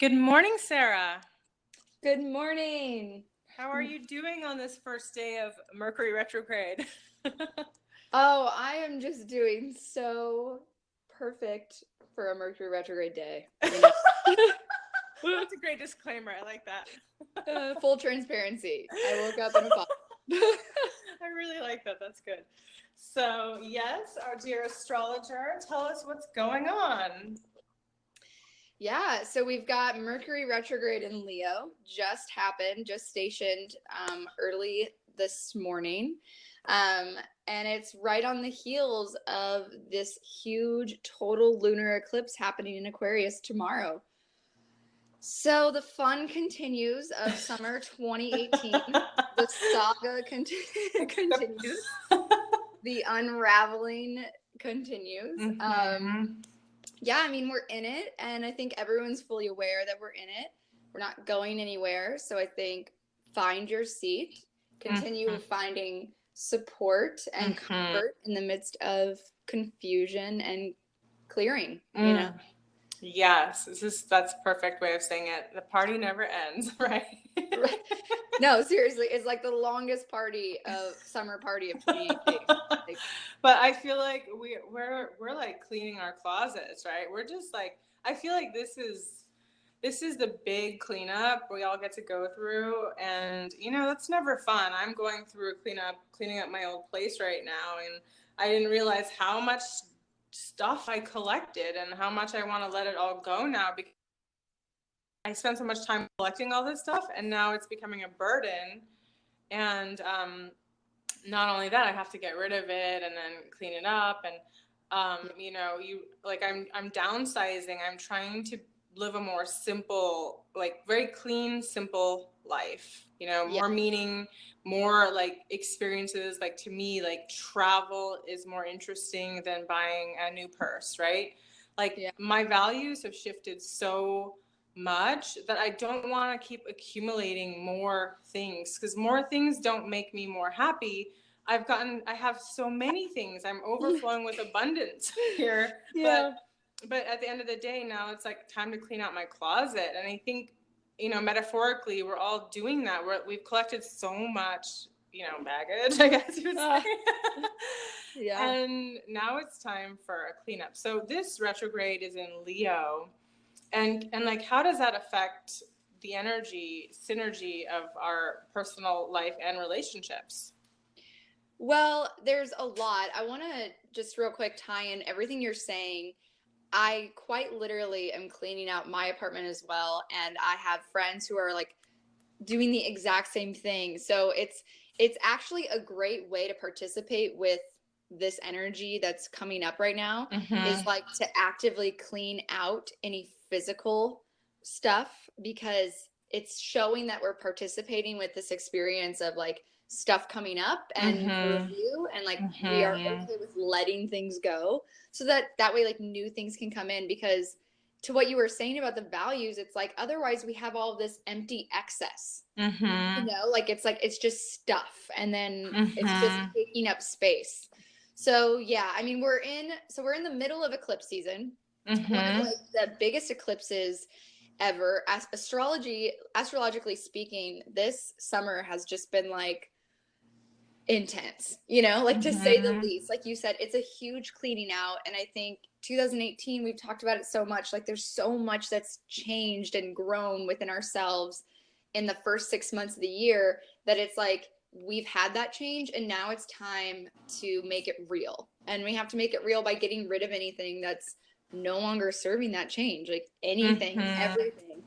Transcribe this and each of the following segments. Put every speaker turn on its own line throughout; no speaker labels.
Good morning, Sarah.
Good morning.
How are you doing on this first day of Mercury Retrograde?
Oh, I am just doing so perfect for a Mercury retrograde day.
That's a great disclaimer. I like that.
Full transparency. I woke up in a fog.
I really like that. That's good. So, yes, our dear astrologer, tell us what's going on.
Yeah, so we've got Mercury retrograde in Leo. Just happened, just stationed early this morning. And it's right on the heels of this huge total lunar eclipse happening in Aquarius tomorrow. So the fun continues of summer 2018. The saga continues. The unraveling continues. Yeah, I mean, we're in it, and I think everyone's fully aware that we're in it. We're not going anywhere. So I think find your seat, continue finding support and comfort in the midst of confusion and clearing, you know?
Yes, that's a perfect way of saying it. The party never ends, right?
Right. No, seriously, it's like the longest party of summer party of 2018.
But I feel like we're like cleaning our closets, right? We're just like, I feel like this is the big cleanup we all get to go through, and that's never fun. I'm going through a cleaning up my old place right now, and I didn't realize how much stuff I collected and how much I want to let it all go now, because I spent so much time collecting all this stuff, and now it's becoming a burden. And not only that, I have to get rid of it and then clean it up. And I'm downsizing. I'm trying to live a more simple, like very clean, simple life. More meaning, more like experiences. Like, to me, like travel is more interesting than buying a new purse, right? Like, my values have shifted so much that I don't want to keep accumulating more things, because more things don't make me more happy. I have so many things. I'm overflowing with abundance here. Yeah. But at the end of the day, now it's like time to clean out my closet. And I think, metaphorically, we're all doing that. We've collected so much, baggage, I guess you would say. Yeah. And now it's time for a cleanup. So this retrograde is in Leo. And like, how does that affect the synergy of our personal life and relationships?
Well, there's a lot. I want to just real quick tie in everything you're saying. I quite literally am cleaning out my apartment as well, and I have friends who are like doing the exact same thing. So it's actually a great way to participate with this energy that's coming up right now, is like to actively clean out any physical stuff, because it's showing that we're participating with this experience of like stuff coming up and review, and like we are okay with letting things go, so that way like new things can come in. Because to what you were saying about the values, it's like otherwise we have all this empty excess, like it's just stuff, and then it's just taking up space. So yeah, I mean, we're in the middle of eclipse season. One of like the biggest eclipses ever, as astrologically speaking. This summer has just been like intense, like to say the least. Like you said, it's a huge cleaning out, and I think 2018, we've talked about it so much, like there's so much that's changed and grown within ourselves in the first 6 months of the year, that it's like we've had that change, and now it's time to make it real. And we have to make it real by getting rid of anything that's no longer serving that change, like anything, everything.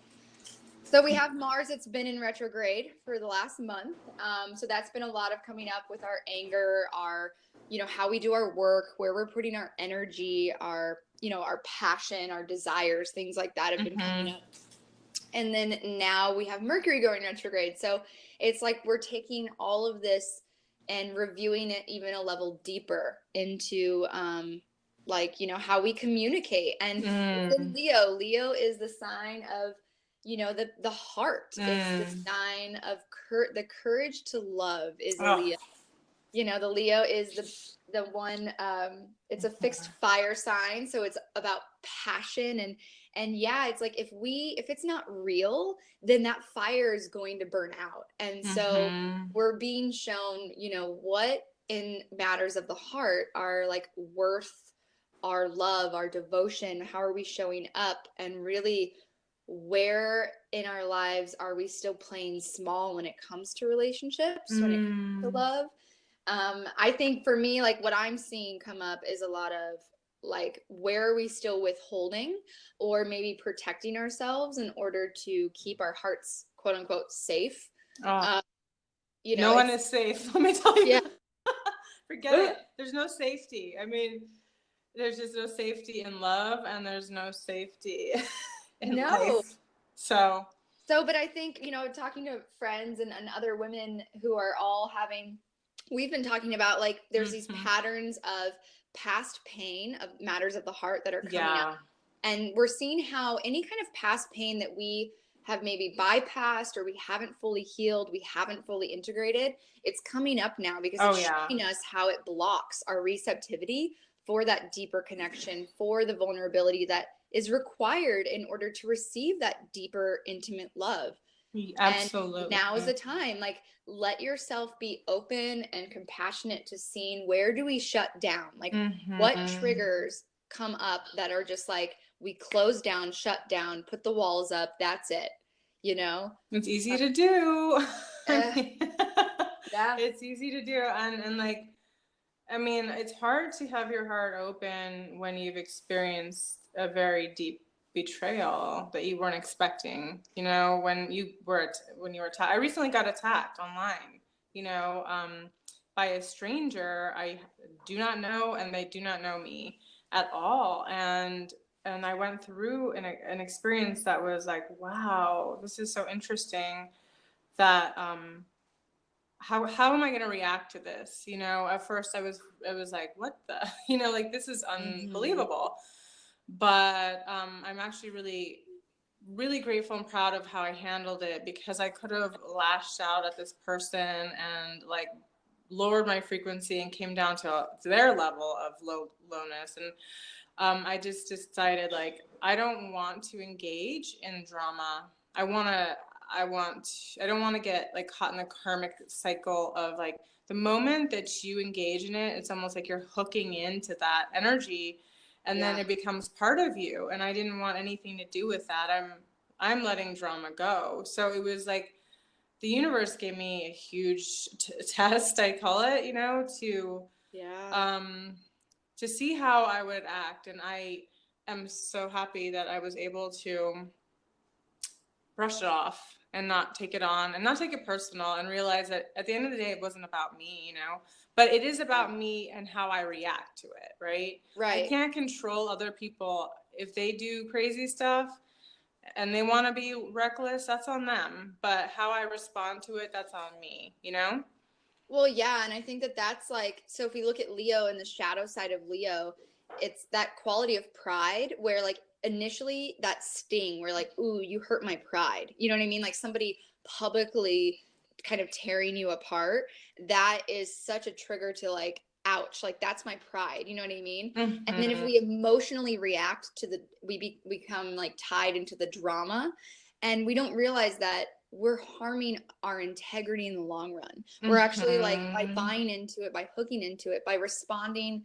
So we have Mars that's been in retrograde for the last month. So that's been a lot of coming up with our anger, our, how we do our work, where we're putting our energy, our, our passion, our desires, things like that have been coming up. And then now we have Mercury going retrograde. So it's like we're taking all of this and reviewing it even a level deeper into how we communicate. And in Leo is the sign of, the heart. It's the sign of the courage to love is Leo. The Leo is the one, it's a fixed fire sign. So it's about passion And yeah, it's like if it's not real, then that fire is going to burn out. And so we're being shown, you know, what in matters of the heart are like worth our love, our devotion, how are we showing up, and really where in our lives are we still playing small when it comes to relationships, when it comes to love. I think for me, like what I'm seeing come up is a lot of like, where are we still withholding or maybe protecting ourselves in order to keep our hearts, quote unquote, safe?
You know, no one is safe. Let me tell you.
Yeah.
Forget it. There's no safety. I mean, there's just no safety in love, and there's no safety in life. So,
but I think, you know, talking to friends and other women who are all having, we've been talking about like, there's these patterns of past pain of matters of the heart that are coming up. And we're seeing how any kind of past pain that we have maybe bypassed or we haven't fully healed, we haven't fully integrated, it's coming up now because it's showing us how it blocks our receptivity for that deeper connection, for the vulnerability that is required in order to receive that deeper, intimate love.
Absolutely.
And now is the time, like, let yourself be open and compassionate to seeing where do we shut down? Like, what triggers come up that are just like, we close down, shut down, put the walls up, that's it, you know?
It's easy to do.
Yeah.
It's easy to do. And like, I mean, it's hard to have your heart open when you've experienced a very deep betrayal that you weren't expecting. You know, when you were attacked. I recently got attacked online, you know, by a stranger I do not know, and they do not know me at all. And I went through an experience that was like, wow, this is so interesting that how am I going to react to this? You know, at first I was like, what the, you know, like, this is unbelievable. But I'm actually really, really grateful and proud of how I handled it, because I could have lashed out at this person and like lowered my frequency and came down to their level of lowness. And I just decided, like, I don't want to engage in drama. I don't want to get like caught in the karmic cycle of like, the moment that you engage in it, it's almost like you're hooking into that energy, and then it becomes part of you. And I didn't want anything to do with that. I'm letting drama go. So it was like the universe gave me a huge test, I call it, you know, to see how I would act. And I am so happy that I was able to brush it off and not take it on and not take it personal, and realize that at the end of the day, it wasn't about me, you know, but it is about me and how I react to it. Right. I can't control other people. If they do crazy stuff and they want to be reckless, that's on them. But how I respond to it, that's on me, you know?
Well, yeah. And I think that that's like, so if we look at Leo and the shadow side of Leo, it's that quality of pride where like initially that sting where like, ooh, you hurt my pride. You know what I mean? Like somebody publicly kind of tearing you apart. That is such a trigger to like, ouch, like that's my pride. You know what I mean? And then if we emotionally react to we become like tied into the drama, and we don't realize that we're harming our integrity in the long run. We're actually like, by buying into it, by hooking into it, by responding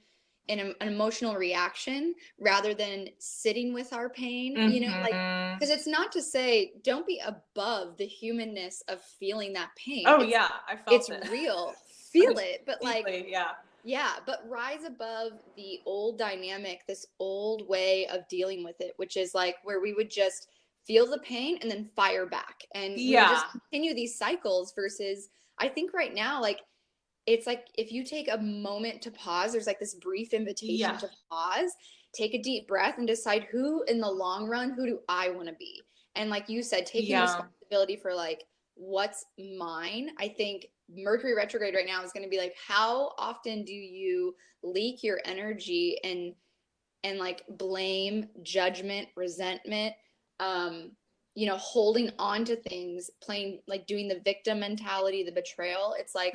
in an emotional reaction rather than sitting with our pain, you know, like, because it's not to say don't be above the humanness of feeling that pain.
Oh, yeah, I felt it.
It's real. Feel it, but like,
yeah.
Yeah, but rise above the old dynamic, this old way of dealing with it, which is like where we would just feel the pain and then fire back. And we would just continue these cycles versus, I think right now, like, it's like if you take a moment to pause, there's like this brief invitation to pause, take a deep breath and decide who in the long run, who do I want to be? And like you said, taking responsibility for like what's mine. I think Mercury retrograde right now is going to be like, how often do you leak your energy and like blame, judgment, resentment, you know, holding on to things, playing, like doing the victim mentality, the betrayal. It's like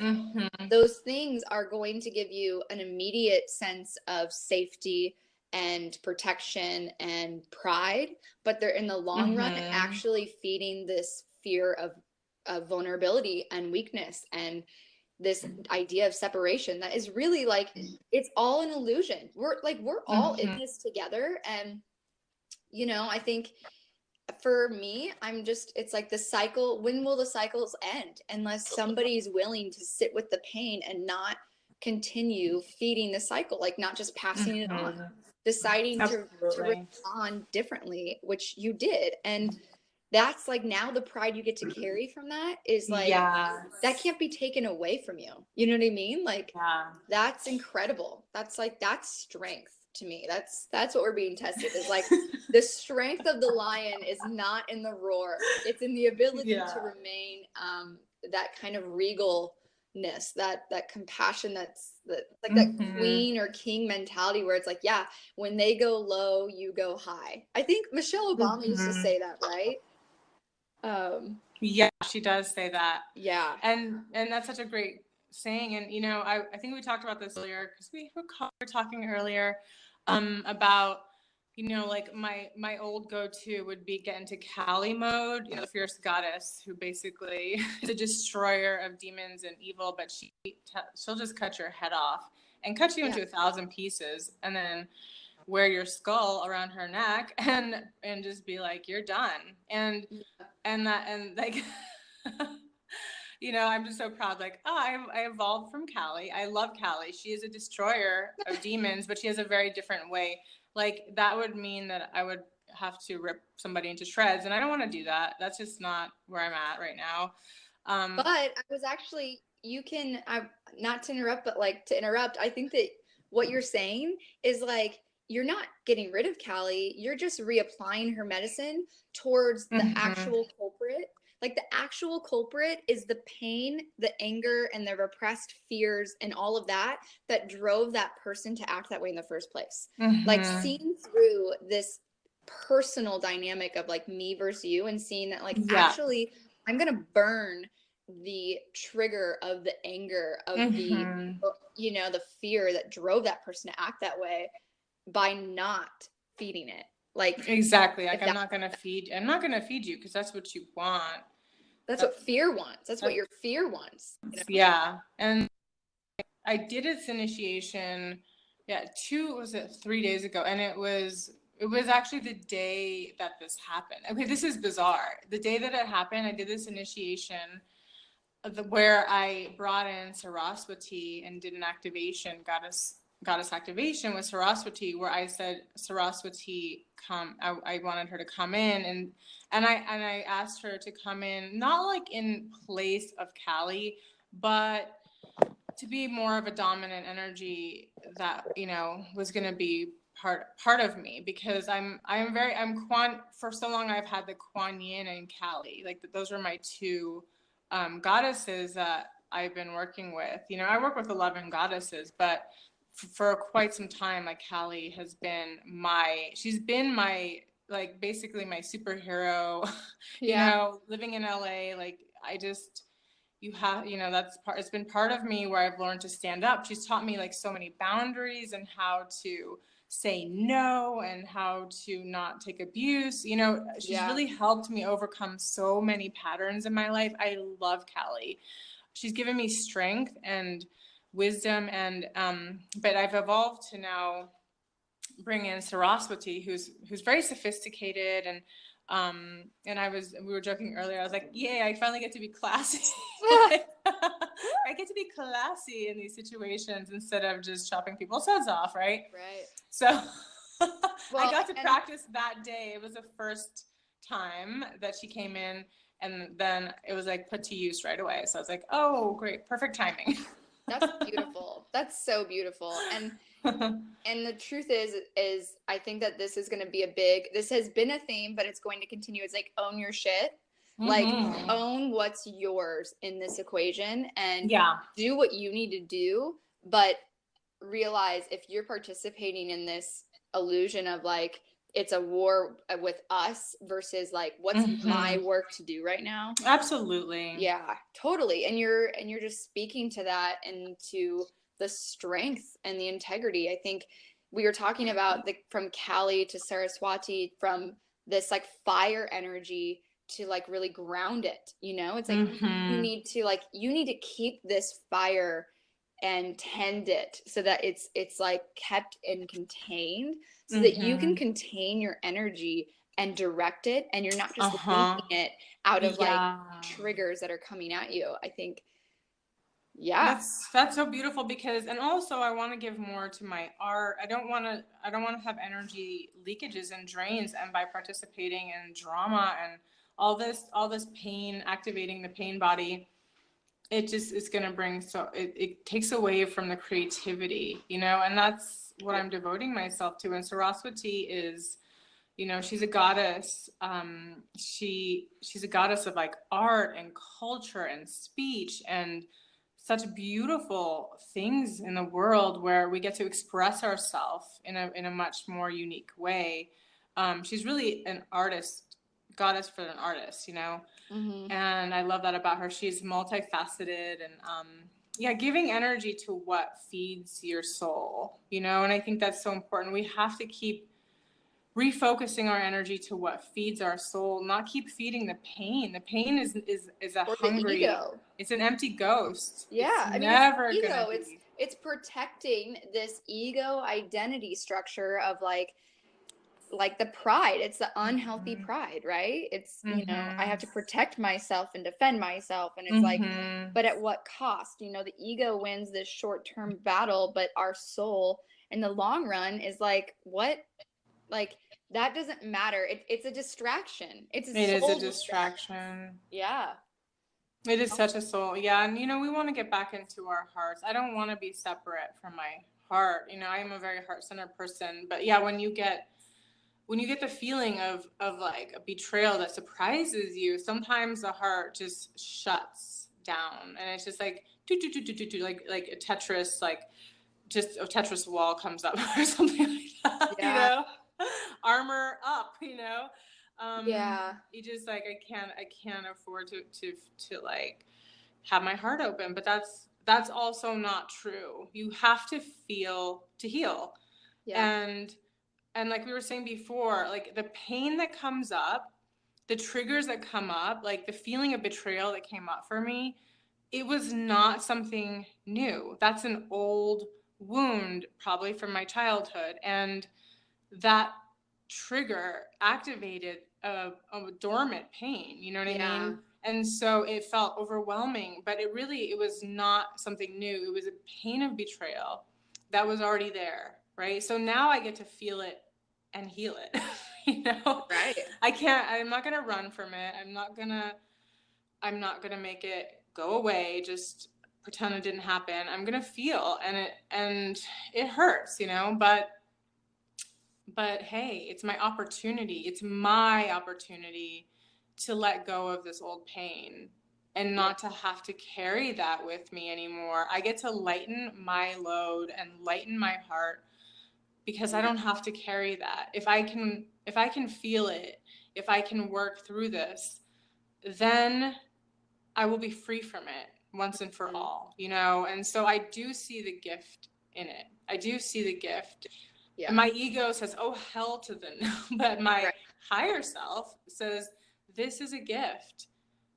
those things are going to give you an immediate sense of safety and protection and pride, but they're in the long run actually feeding this fear of vulnerability and weakness and this idea of separation that is really like, it's all an illusion. We're all in this together. And, you know, I think for me, it's like the cycle, when will the cycles end? Unless somebody's willing to sit with the pain and not continue feeding the cycle, like not just passing it on, deciding to respond differently, which you did. And that's like, now the pride you get to carry from that is like, that can't be taken away from you. You know what I mean? Like, that's incredible. That's like, that's strength to me. That's what we're being tested, is like the strength of the lion is not in the roar. It's in the ability to remain that kind of regalness, that compassion, that's like that queen or king mentality where it's like, yeah, when they go low, you go high. I think Michelle Obama used to say that, right?
Yeah, she does say that.
Yeah.
And that's such a great saying. And, you know, I think we talked about this earlier, because we were talking earlier about, you know, like my old go-to would be get into Kali mode, you know, the fierce goddess who basically is a destroyer of demons and evil, but she'll just cut your head off and cut you into 1,000 pieces, and then wear your skull around her neck and just be like, you're done. And like, you know, I'm just so proud. Like, I evolved from Kali. I love Kali. She is a destroyer of demons, but she has a very different way. Like, that would mean that I would have to rip somebody into shreds, and I don't want to do that. That's just not where I'm at right now.
But I was actually, not to interrupt, but like to interrupt, I think that what you're saying is like, you're not getting rid of Kali, you're just reapplying her medicine towards the actual culprit. Like, the actual culprit is the pain, the anger, and the repressed fears and all of that drove that person to act that way in the first place. Like, seeing through this personal dynamic of like me versus you, and seeing that like, actually, I'm going to burn the trigger of the anger, of the, you know, the fear that drove that person to act that way, by not feeding it. Like,
exactly. Like, I'm not gonna feed you because that's what you want.
That's what fear wants. That's what your fear wants. You know?
Yeah. And I did its initiation 3 days ago, and it was actually the day that this happened. Okay, this is bizarre. The day that it happened, I did this initiation where I brought in Saraswati and did an activation, goddess activation with Saraswati, where I said, Saraswati, come. I wanted her to come in, and I asked her to come in, not like in place of Kali, but to be more of a dominant energy that, you know, was going to be part of me, because for so long I've had the Kuan Yin and Kali, like those are my two goddesses that I've been working with. You know, I work with 11 goddesses, but for quite some time, like, Kali has been she's been my, like, basically my superhero. You know, living in LA, like, it's been part of me where I've learned to stand up. She's taught me like so many boundaries and how to say no and how to not take abuse. You know, she's really helped me overcome so many patterns in my life. I love Kali. She's given me strength and wisdom, and but I've evolved to now bring in Saraswati, who's very sophisticated, and we were joking earlier, I was like, yay, I finally get to be classy. I get to be classy in these situations instead of just chopping people's heads off, right? So I got to practice that day. It was the first time that she came in, and then it was like put to use right away. So I was like, oh, great, perfect timing.
That's beautiful. That's so beautiful. And the truth is I think that this is going to be this has been a theme, but it's going to continue. It's like, own your shit. Like, own what's yours in this equation, and do what you need to do, but realize if you're participating in this illusion of like, it's a war with us versus like, what's my work to do right now?
Absolutely.
Yeah, totally. And you're just speaking to that and to the strength and the integrity. I think we were talking about from Kali to Saraswati, from this like fire energy to like really ground it, you know? It's like you need to keep this fire and tend it so that it's like kept and contained, so that you can contain your energy and direct it, and you're not just leaking it out of like triggers that are coming at you. I think
that's so beautiful, because, and also I want to give more to my art. I don't want to have energy leakages and drains, and by participating in drama and all this pain, activating the pain body, it just is going to bring, so it takes away from the creativity, you know, and that's what I'm devoting myself to. And Saraswati is, you know, she's a goddess. She's a goddess of like art and culture and speech and such beautiful things in the world where we get to express ourselves in a much more unique way. She's really an artist, goddess for an artist, you know. And I love that about her. She's multifaceted, and giving energy to what feeds your soul, you know. And I think that's so important. We have to keep refocusing our energy to what feeds our soul, not keep feeding the pain. The pain is a hungry ego. It's an empty ghost.
Yeah,
it's never
it's
gonna
ego.
be.
It's protecting this ego identity structure of like the pride. It's the unhealthy pride, right? It's, you know, I have to protect myself and defend myself, and it's like, but at what cost? You know, the ego wins this short-term battle, but our soul in the long run is like, what? Like, that doesn't matter. It's a distraction. It is
a distraction.
Yeah.
It is such a soul. Yeah. And, you know, we want to get back into our hearts. I don't want to be separate from my heart. You know, I am a very heart-centered person. But yeah, when you get the feeling of like a betrayal that surprises you, sometimes the heart just shuts down, and it's just like like a Tetris, like just a Tetris wall comes up or something like that. Yeah. You know, armor up, you know. You just like, I can't afford to like have my heart open. But that's also not true. You have to feel to heal. And like we were saying before, like the pain that comes up, the triggers that come up, like the feeling of betrayal that came up for me, it was not something new. That's an old wound, probably from my childhood. And that trigger activated a dormant pain, you know what I mean? And so it felt overwhelming, but it was not something new. It was a pain of betrayal that was already there, right? So now I get to feel it and heal it, you know?
Right.
I'm not gonna run from it. I'm not gonna make it go away, just pretend it didn't happen. I'm gonna feel, and it hurts, you know, but hey, it's my opportunity. It's my opportunity to let go of this old pain and not to have to carry that with me anymore. I get to lighten my load and lighten my heart, because I don't have to carry that. If I can feel it, if I can work through this, then I will be free from it once and for all, you know? And so I do see the gift in it. I do see the gift. Yeah. And my ego says, oh, hell to the no. But my higher self says, this is a gift.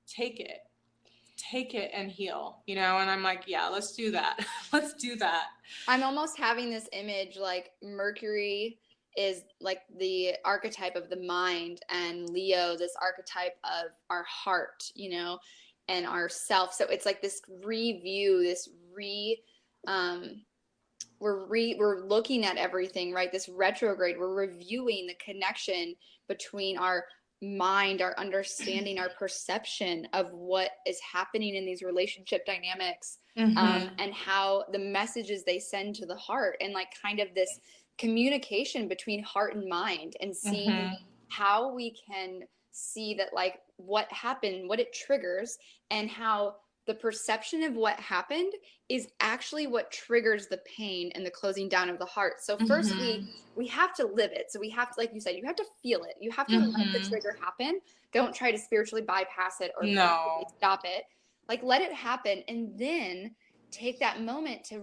Take it and heal, you know? And I'm like, yeah, let's do that. Let's do that.
I'm almost having this image, like Mercury is like the archetype of the mind, and Leo, this archetype of our heart, you know, and our self. So it's like this review, we're looking at everything, right? This retrograde, we're reviewing the connection between our mind, our understanding, our perception of what is happening in these relationship dynamics, and how the messages they send to the heart, and like kind of this communication between heart and mind, and seeing how we can see that, like, what happened, what it triggers, and how the perception of what happened is actually what triggers the pain and the closing down of the heart. So first we have to live it. So we have to, like you said, you have to feel it. You have to let the trigger happen. Don't try to spiritually bypass it or stop it. Like, let it happen, and then take that moment to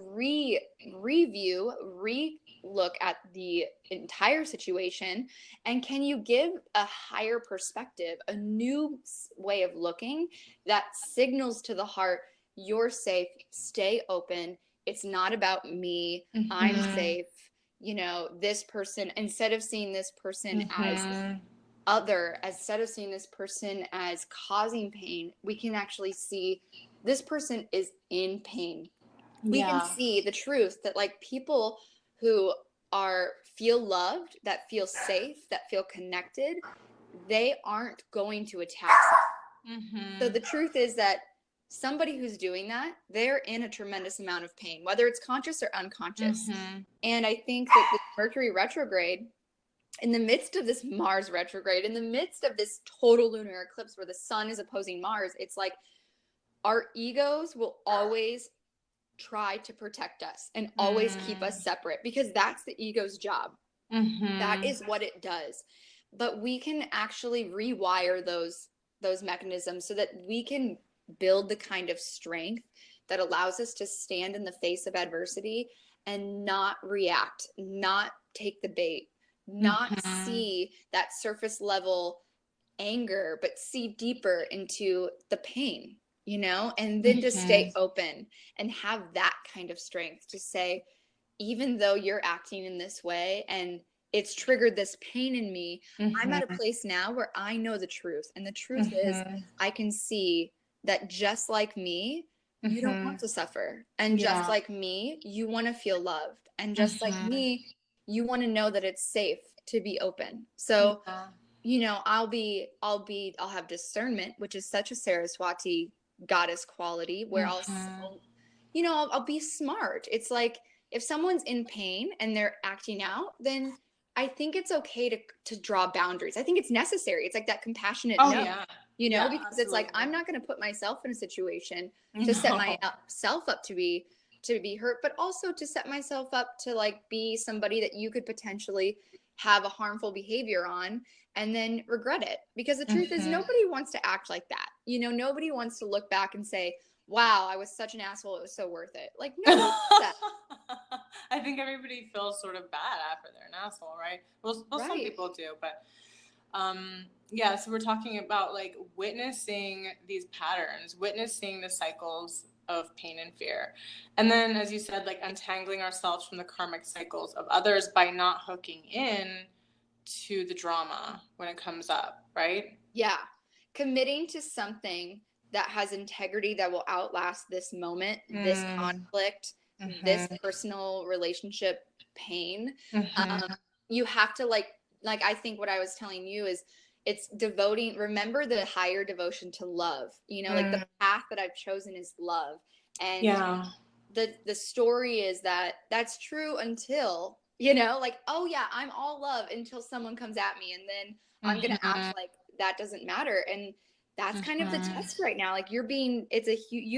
review, look at the entire situation? And can you give a higher perspective, a new way of looking that signals to the heart, you're safe, stay open. It's not about me. I'm safe. You know, this person, instead of seeing this person as instead of seeing this person as causing pain, we can actually see this person is in pain. We can see the truth that like people who feel loved, that feel safe, that feel connected, they aren't going to attack someone. So the truth is that somebody who's doing that, they're in a tremendous amount of pain, whether it's conscious or unconscious. And I think that the Mercury retrograde, in the midst of this Mars retrograde, in the midst of this total lunar eclipse where the sun is opposing Mars, it's like our egos will always try to protect us and always keep us separate, because that's the ego's job. That is what it does. But we can actually rewire those mechanisms so that we can build the kind of strength that allows us to stand in the face of adversity and not react, not take the bait, not see that surface level anger, but see deeper into the pain, you know, and then to stay open and have that kind of strength to say, even though you're acting in this way and it's triggered this pain in me, I'm at a place now where I know the truth. And the truth is I can see that just like me, you don't want to suffer. And just like me, you want to feel loved. And just like me, you want to know that it's safe to be open. So, you know, I'll have discernment, which is such a Saraswati goddess quality, where I'll be smart. It's like, if someone's in pain and they're acting out, then I think it's okay to draw boundaries. I think it's necessary. It's like that compassionate because absolutely. It's like, I'm not going to put myself in a situation to set myself up to be hurt, but also to set myself up to like be somebody that you could potentially have a harmful behavior on and then regret it. Because the truth is, nobody wants to act like that. You know, nobody wants to look back and say, wow, I was such an asshole, it was so worth it. Like, no.
I think everybody feels sort of bad after they're an asshole, right? Well, some people do, but so we're talking about like witnessing these patterns, witnessing the cycles of pain and fear. And then, as you said, like untangling ourselves from the karmic cycles of others by not hooking in to the drama when it comes up, right?
Yeah. Committing to something that has integrity, that will outlast this moment, this conflict, this personal relationship pain. You have to like I think what I was telling you is, it's remember the higher devotion to love, you know, like the path that I've chosen is love. And the story is that that's true until, you know, like, oh yeah, I'm all love until someone comes at me, and then I'm going to act like that doesn't matter. And that's kind of the test right now. Like you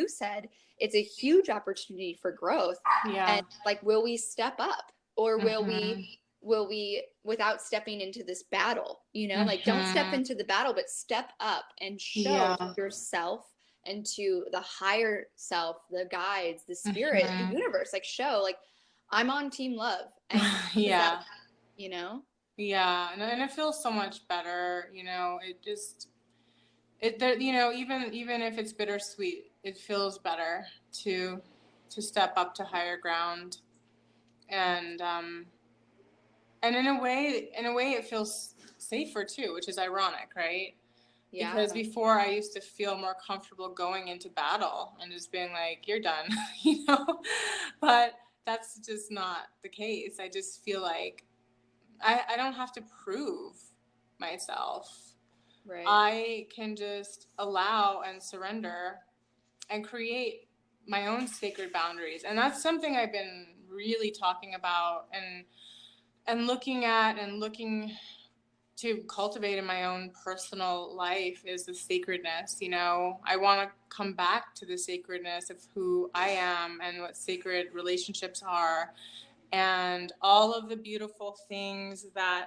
said, it's a huge opportunity for growth. And like, will we step up, or will we, without stepping into this battle, you know, like don't step into the battle, but step up and show yourself and to the higher self, the guides, the spirit, the universe, like show like, I'm on team love. And you know?
Yeah. And it feels so much better, you know, you know, even if it's bittersweet, it feels better to step up to higher ground. And in a way it feels safer too, which is ironic, right? Yeah. Because before I used to feel more comfortable going into battle and just being like, you're done, you know? But that's just not the case. I just feel like I don't have to prove myself. Right. I can just allow and surrender and create my own sacred boundaries. And that's something I've been really talking about and looking at and looking to cultivate in my own personal life, is the sacredness. You know, I want to come back to the sacredness of who I am and what sacred relationships are, and all of the beautiful things that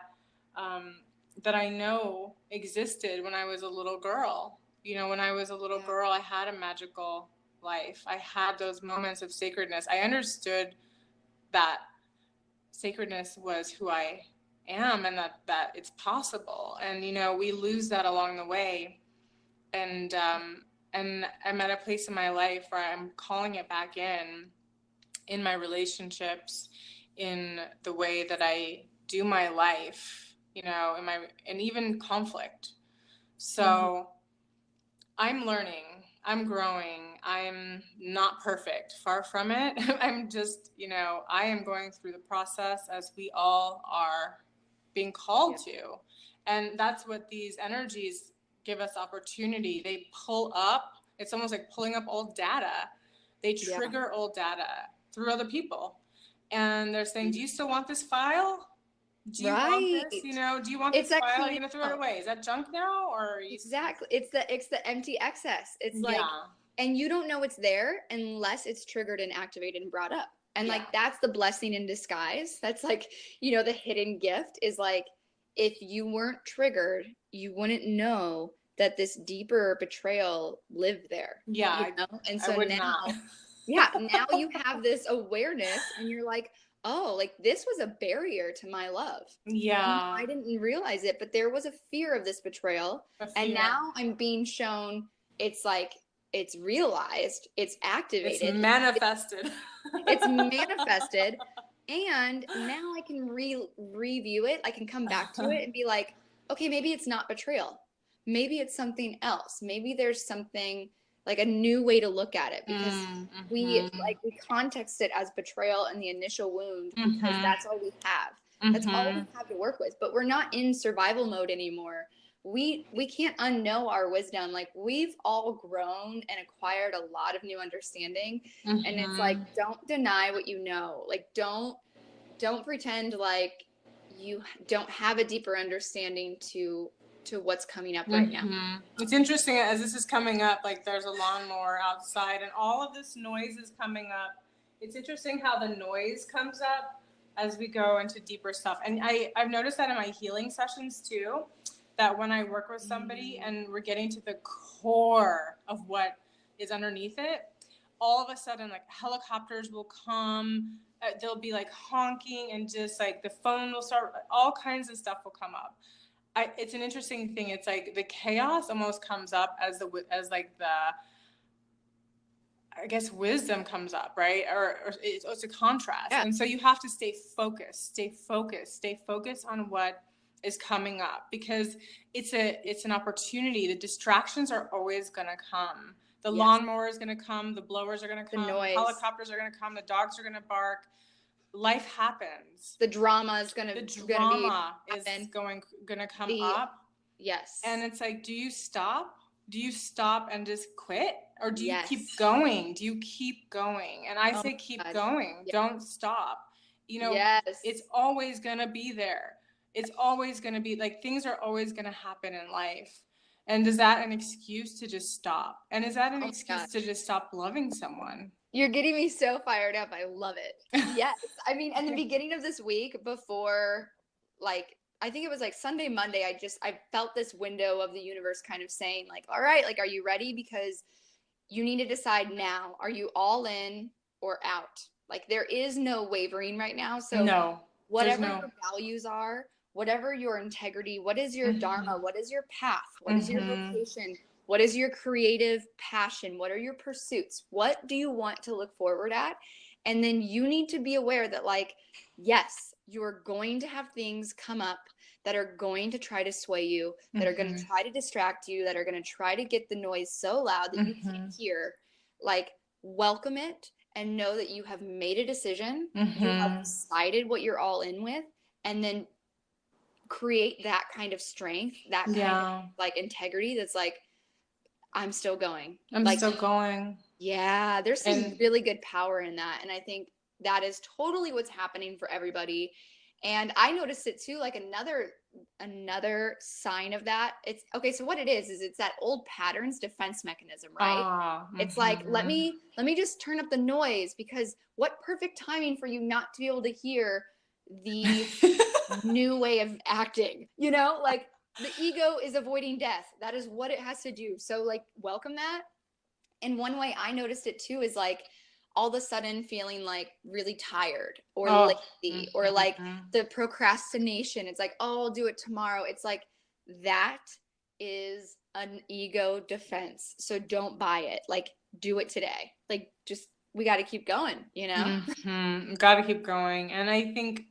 I know existed when I was a little girl. You know, when I was a little girl, I had a magical life. I had those moments of sacredness. I understood that sacredness was who I am, and that it's possible. And, you know, we lose that along the way. And I'm at a place in my life where I'm calling it back in my relationships, in the way that I do my life, you know, and even conflict. So I'm learning, I'm growing, I'm not perfect, far from it. I'm just, you know, I am going through the process, as we all are being called to. And that's what these energies give us opportunity. They pull up, it's almost like pulling up old data. They trigger old data through other people. And they're saying, do you still want this file? Do you want this? You know, do you want this file? Are you going to throw it away? Is that junk now? Or are you...
Exactly. It's the empty excess. It's like, and you don't know it's there unless it's triggered and activated and brought up. And like, that's the blessing in disguise. That's like, you know, the hidden gift is like, if you weren't triggered, you wouldn't know that this deeper betrayal lived there.
Yeah.
You know? And so now, now you have this awareness and you're like, oh, like this was a barrier to my love.
Yeah.
And I didn't realize it, but there was a fear of this betrayal. And now I'm being shown it's like, it's realized, it's activated.
It's manifested.
It's manifested. And now I can review it. I can come back to it and be like, okay, maybe it's not betrayal. Maybe it's something else. Maybe there's something like a new way to look at it, because we context it as betrayal and the initial wound, because that's all we have. That's all we have to work with. But we're not in survival mode anymore. We can't unknow our wisdom. Like, we've all grown and acquired a lot of new understanding. And it's like, don't deny what you know. Like, don't pretend like you don't have a deeper understanding to what's coming up right now.
It's interesting, as this is coming up, like there's a lawnmower outside and all of this noise is coming up. It's interesting how the noise comes up as we go into deeper stuff. And I've noticed that in my healing sessions too, that when I work with somebody and we're getting to the core of what is underneath it, all of a sudden, like, helicopters will come, they'll be like honking, and just like the phone will start, all kinds of stuff will come up. It's an interesting thing. It's like the chaos almost comes up as like the, I guess, wisdom comes up, right? Or it's a contrast. Yeah. And so you have to stay focused on what is coming up, because it's an opportunity. The distractions are always going to come. The lawnmower is going to come. The blowers are going to come. The helicopters are going to come. The dogs are going to bark. Life happens.
The drama is going to
come up.
Yes.
And it's like, do you stop? Do you stop and just quit? Or do you keep going? Do you keep going? And I say keep going. Don't stop. You know, it's always going to be there. It's always going to be, like, things are always going to happen in life. And is that an excuse to just stop? And is that an excuse to just stop loving someone?
You're getting me so fired up. I love it. Yes. I mean, in the beginning of this week, before, like, I think it was like Sunday, Monday, I felt this window of the universe kind of saying, like, all right, like, are you ready? Because you need to decide now. Are you all in or out? Like, there is no wavering right now. So whatever your values are, whatever your integrity, what is your dharma, what is your path, what is your vocation, what is your creative passion, what are your pursuits, what do you want to look forward at? And then you need to be aware that, like, yes, you're going to have things come up that are going to try to sway you, that are going to try to distract you, that are going to try to get the noise so loud that you can't hear. Like, welcome it and know that you have made a decision, you have decided what you're all in with, and then create that kind of strength, that kind of, like, integrity that's like, I'm still going.
I'm still going.
Yeah, there's some really good power in that. And I think that is totally what's happening for everybody. And I noticed it too, like another sign of that. It's okay. So what it is it's that old patterns defense mechanism, right? It's like, let me just turn up the noise, because what perfect timing for you not to be able to hear the new way of acting, you know, like, the ego is avoiding death. That is what it has to do. So, like, welcome that. And one way I noticed it too is, like, all of a sudden feeling like really tired or lazy, or
mm-hmm.
like the procrastination. It's like, oh, I'll do it tomorrow. It's like, that is an ego defense. So don't buy it. Like, do it today. Like, just, we got to keep going, you know?
Mm-hmm. Got to keep going. And I think,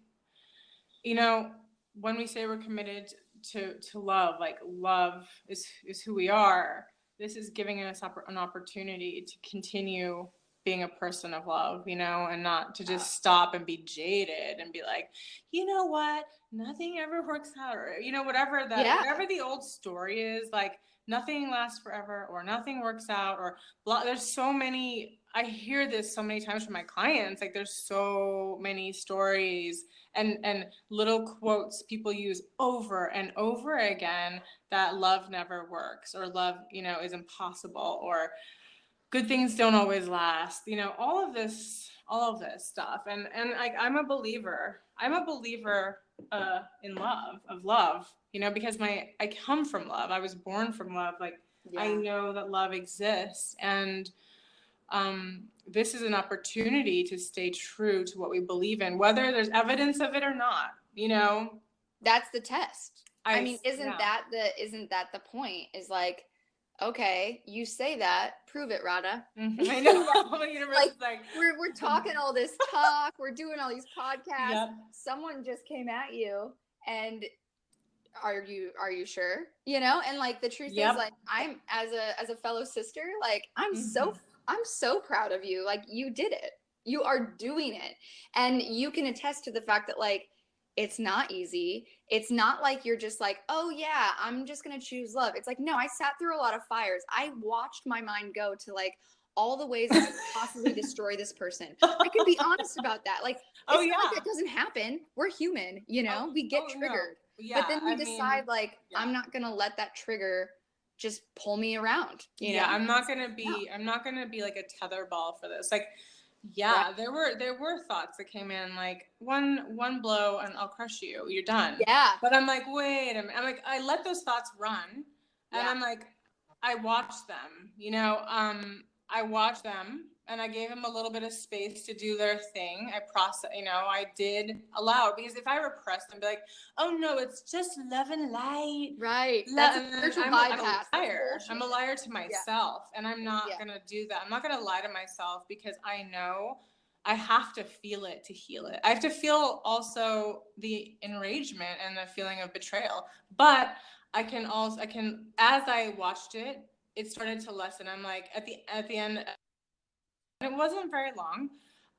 you know, when we say we're committed to love, like love is who we are. This is giving us an opportunity to continue being a person of love, you know, and not to just stop and be jaded and be like, you know what, nothing ever works out, or, you know, whatever whatever the old story is, like nothing lasts forever, or nothing works out, or blah. There's so many, I hear this so many times from my clients, like there's so many stories and little quotes people use over and over again, that love never works, or love, you know, is impossible, or good things don't always last, you know, all of this stuff. And I'm a believer in love, you know, because I come from love. I was born from love. Like, I know that love exists, and this is an opportunity to stay true to what we believe in, whether there's evidence of it or not, you know.
That's the test. I mean, isn't that the point? Is like, okay, you say that, prove it, Radhaa.
Mm-hmm. I know.
like we're talking all this talk, we're doing all these podcasts. Yep. Someone just came at you, and are you sure? You know, and like the truth is, like, I'm as a fellow sister, like I'm so proud of you. Like, you did it. You are doing it, and you can attest to the fact that, like, it's not easy. It's not like you're just like, oh yeah, I'm just going to choose love. It's like, no, I sat through a lot of fires. I watched my mind go to like all the ways I could possibly destroy this person. I can be honest about that. Like, it's not like that doesn't happen. We're human, you know, we get triggered. No. Yeah, but then we decide like, I'm not going to let that trigger just pull me around. You know?
I'm not going to be like a tetherball for this. Like, there were thoughts that came in, like one blow and I'll crush you. You're done.
Yeah.
But I'm like, wait a minute. I'm like, I let those thoughts run, and I'm like, I watched them. You know, I watched them, and I gave them a little bit of space to do their thing. I process. You know, I did allow it, because if I repressed them, be like, oh no, it's just love and light.
Right. That's a spiritual bypass.
I'm a liar to myself, and I'm not gonna do that. I'm not gonna lie to myself, because I know I have to feel it to heal it. I have to feel also the enragement and the feeling of betrayal. But I can, as I watched it, it started to lessen. I'm like, at the end, and it wasn't very long,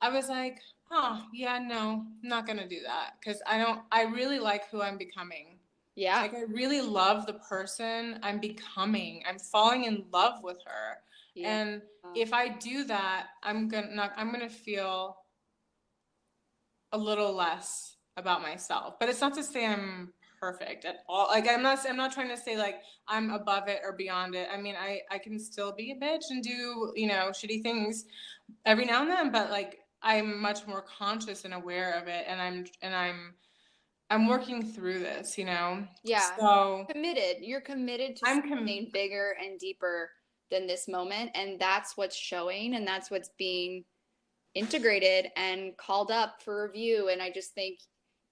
I was like, oh yeah, no, I'm not gonna do that, because I really like who I'm becoming. Yeah. Like, I really love the person I'm becoming. I'm falling in love with her. Yeah. And if I do that, I'm gonna feel a little less about myself. But it's not to say I'm perfect at all. Like, I'm not trying to say like I'm above it or beyond it. I mean, I can still be a bitch and do, you know, shitty things every now and then, but like, I'm much more conscious and aware of it, and I'm working through this, you know?
Yeah. So committed. You're committed to something bigger and deeper than this moment. And that's what's showing, and that's what's being integrated and called up for review. And I just think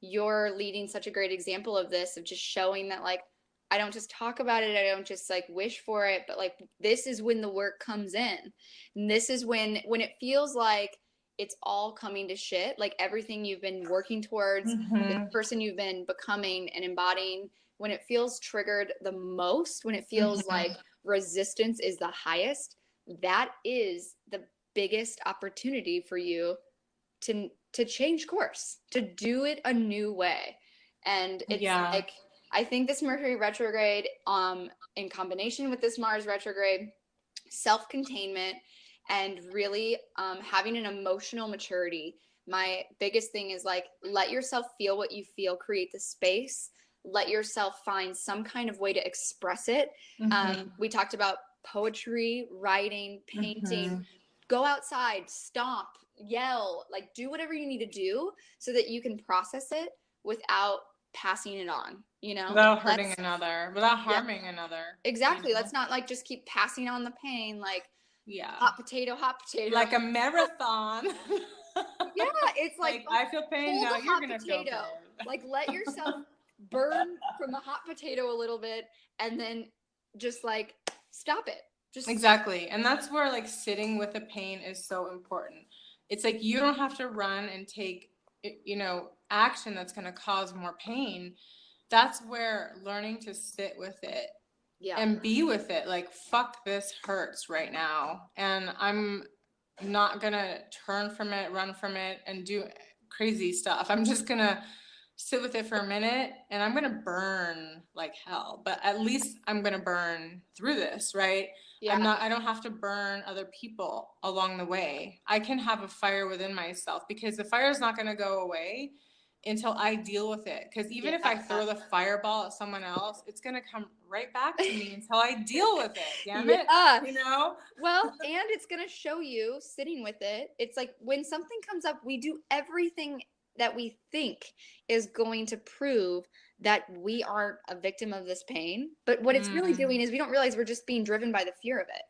you're leading such a great example of this, of just showing that, like, I don't just talk about it, I don't just like wish for it, but like, this is when the work comes in. And this is when it feels like it's all coming to shit, like everything you've been working towards, the person you've been becoming and embodying, when it feels triggered the most, when it feels like resistance is the highest, that is the biggest opportunity for you to change course, to do it a new way. And it's like, I think this Mercury retrograde, in combination with this Mars retrograde, self-containment, and really having an emotional maturity. My biggest thing is like, let yourself feel what you feel, create the space, let yourself find some kind of way to express it. We talked about poetry, writing, painting, go outside, stomp, yell, like do whatever you need to do so that you can process it without passing it on, you know,
without hurting another, without harming another.
Exactly. You know? Let's not like just keep passing on the pain. Like,
Yeah.
Hot potato, hot potato.
Like a marathon.
Yeah, it's like
I feel pain now. You're gonna feel pain.
Like let yourself burn from the hot potato a little bit, and then just like stop it. Just
exactly. And that's where like sitting with the pain is so important. It's like you don't have to run and take, you know, action that's going to cause more pain. That's where learning to sit with it and be with it. Like, fuck, this hurts right now. And I'm not going to turn from it, run from it, and do crazy stuff. I'm just going to sit with it for a minute, and I'm going to burn like hell. But at least I'm going to burn through this, right? Yeah. I don't have to burn other people along the way. I can have a fire within myself, because the fire is not going to go away until I deal with it. Because even if I throw the fireball at someone else, it's going to come right back to me until I deal with it. Damn it. You know?
Well, and it's going to show you sitting with it. It's like when something comes up, we do everything that we think is going to prove that we aren't a victim of this pain. But what it's really doing is we don't realize we're just being driven by the fear of it.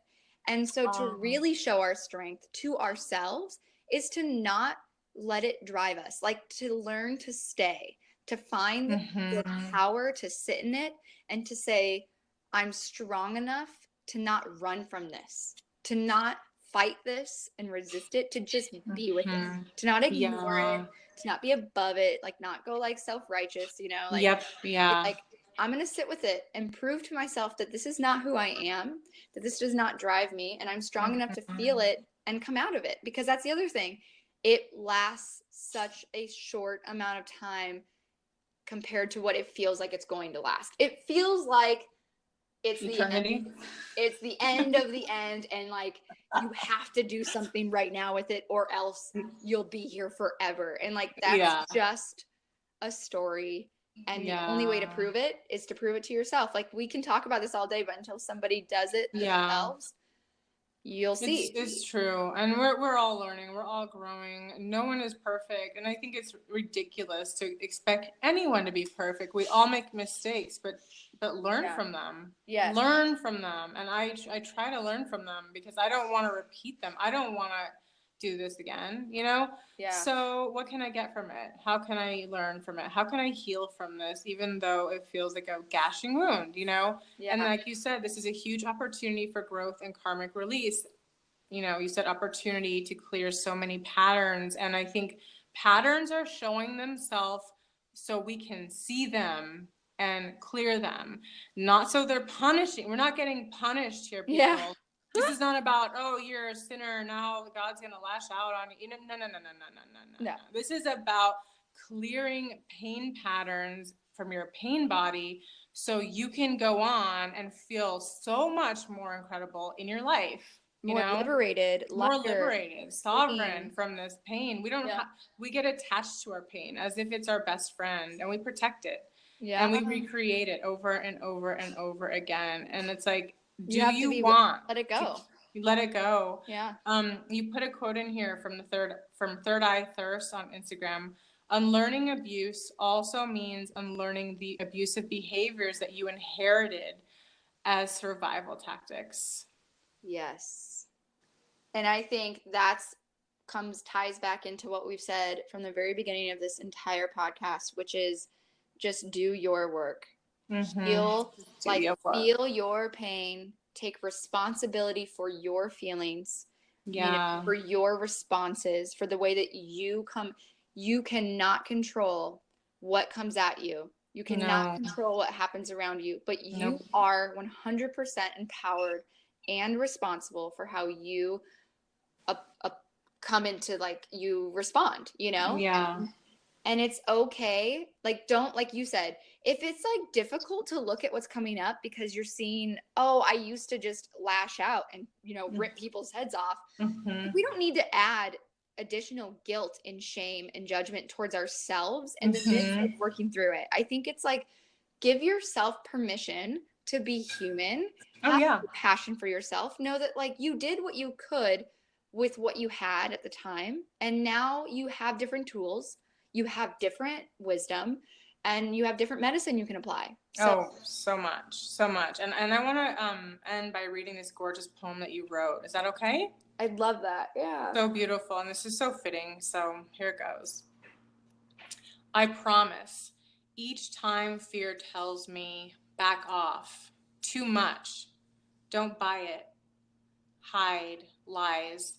And so to really show our strength to ourselves is to not let it drive us, like to learn to stay, to find the power to sit in it and to say, I'm strong enough to not run from this, to not fight this and resist it, to just be with it, to not ignore it, to not be above it, like not go like self-righteous, you know, like, like I'm going to sit with it and prove to myself that this is not who I am, that this does not drive me, and I'm strong enough to feel it and come out of it. Because that's the other thing. It lasts such a short amount of time compared to what it feels like it's going to last. It feels like it's eternity. It's the end of the end, and like you have to do something right now with it, or else you'll be here forever. And like that's just a story, and the only way to prove it is to prove it to yourself. Like we can talk about this all day, but until somebody does it themselves, you'll see.
It's true. And we're all learning. We're all growing. No one is perfect. And I think it's ridiculous to expect anyone to be perfect. We all make mistakes, but learn from them. Yeah. Learn from them. And I try to learn from them, because I don't want to repeat them. I don't want to do this again, you know? Yeah. So what can I get from it? How can I learn from it? How can I heal from this, even though it feels like a gashing wound, you know? Yeah. And like you said, this is a huge opportunity for growth and karmic release. You know, you said opportunity to clear so many patterns. And I think patterns are showing themselves so we can see them and clear them. Not so they're punishing. We're not getting punished here, people. Yeah. This is not about, oh, you're a sinner, now God's going to lash out on you. No. This is about clearing pain patterns from your pain body so you can go on and feel so much more incredible in your life.
More liberated,
sovereign from this pain. We don't we get attached to our pain as if it's our best friend, and we protect it. Yeah. And we recreate it over and over and over again. And it's like, you want
let it go?
Let it go. Yeah. You put a quote in here from Third Eye Thirst on Instagram. Unlearning abuse also means unlearning the abusive behaviors that you inherited as survival tactics.
Yes. And I think ties back into what we've said from the very beginning of this entire podcast, which is just do your work. Feel your pain, take responsibility for your feelings, for your responses, for the way that you cannot control what comes at you. You cannot control what happens around you, but you are 100% empowered and responsible for how you come into, like, you respond, you know? Yeah. And it's okay. Like, don't, like you said, if it's like difficult to look at what's coming up because you're seeing, oh, I used to just lash out and, you know, rip people's heads off. We don't need to add additional guilt and shame and judgment towards ourselves in the midst of working through it. I think it's like, give yourself permission to be human. Have passion for yourself. Know that, like, you did what you could with what you had at the time. And now you have different tools. You have different wisdom. and you have different medicine you can apply.
So much. And I want to end by reading this gorgeous poem that you wrote. Is that okay?
I'd love that. Yeah.
So beautiful, and this is so fitting. So here it goes. I promise, each time fear tells me, back off, too much, don't buy it, hide, lies,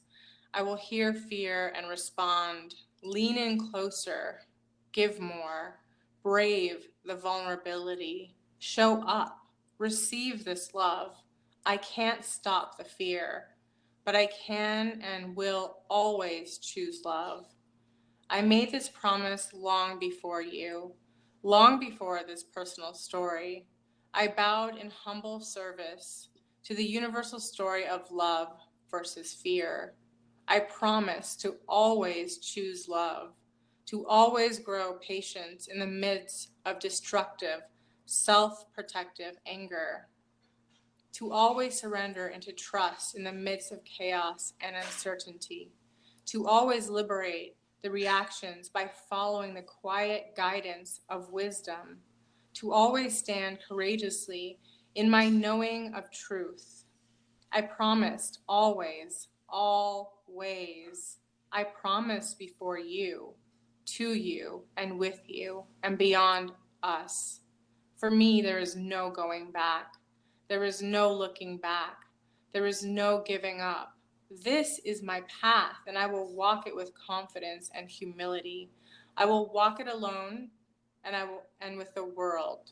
I will hear fear and respond, lean in closer, give more, brave the vulnerability, show up, receive this love. I can't stop the fear, but I can and will always choose love. I made this promise long before you, long before this personal story. I bowed in humble service to the universal story of love versus fear. I promise to always choose love, to always grow patience in the midst of destructive, self-protective anger, to always surrender into trust in the midst of chaos and uncertainty, to always liberate the reactions by following the quiet guidance of wisdom, to always stand courageously in my knowing of truth. I promised always, always. I promise before you, to you, and with you, and beyond us. For me, there is no going back. There is no looking back. There is no giving up. This is my path, and I will walk it with confidence and humility. I will walk it alone, and with the world.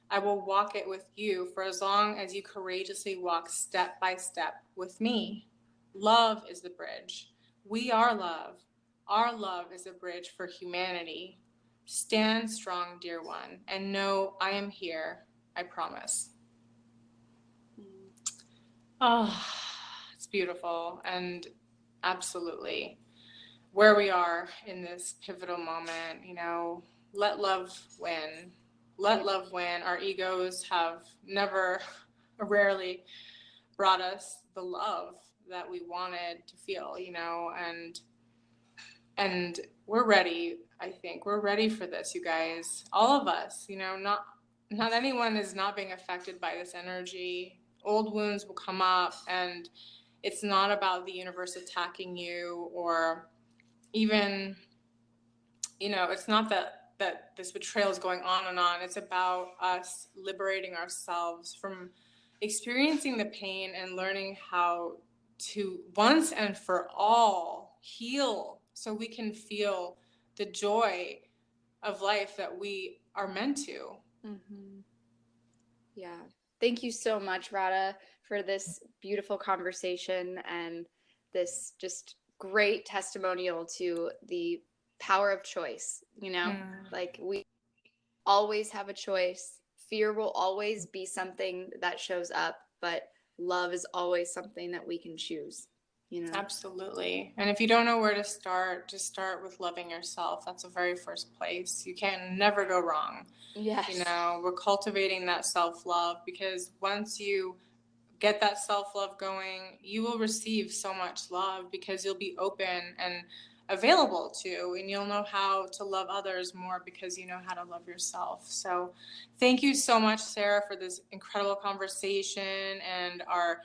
I will walk it with you for as long as you courageously walk step by step with me. Love is the bridge. We are love. Our love is a bridge for humanity. Stand strong, dear one, and know I am here. I promise. Oh, it's beautiful, and absolutely where we are in this pivotal moment, let love win. Let love win. Our egos have never, rarely brought us the love that we wanted to feel, and we're ready. I think we're ready for this, you guys. All of us, not anyone is not being affected by this energy. Old wounds will come up, and it's not about the universe attacking you, or even, it's not that this betrayal is going on and on. It's about us liberating ourselves from experiencing the pain and learning how to once and for all heal, so we can feel the joy of life that we are meant to.
Mm-hmm. Yeah. Thank you so much, Radha, for this beautiful conversation and this just great testimonial to the power of choice. Like, we always have a choice. Fear will always be something that shows up, but love is always something that we can choose.
Absolutely. And if you don't know where to start, just start with loving yourself. That's the very first place. You can never go wrong.
Yes.
We're cultivating that self-love, because once you get that self-love going, you will receive so much love, because you'll be open and available to, and you'll know how to love others more because you know how to love yourself. So thank you so much, Sarah, for this incredible conversation and our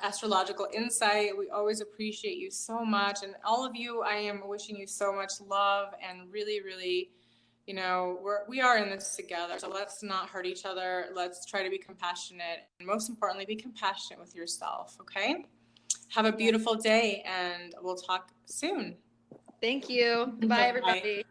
astrological insight. We always appreciate you so much, and all of you, I am wishing you so much love, and really, really, we are in this together. So let's not hurt each other. Let's try to be compassionate, and most importantly, be compassionate with yourself. Okay? Have a beautiful day, and we'll talk soon.
Thank you. Bye, everybody.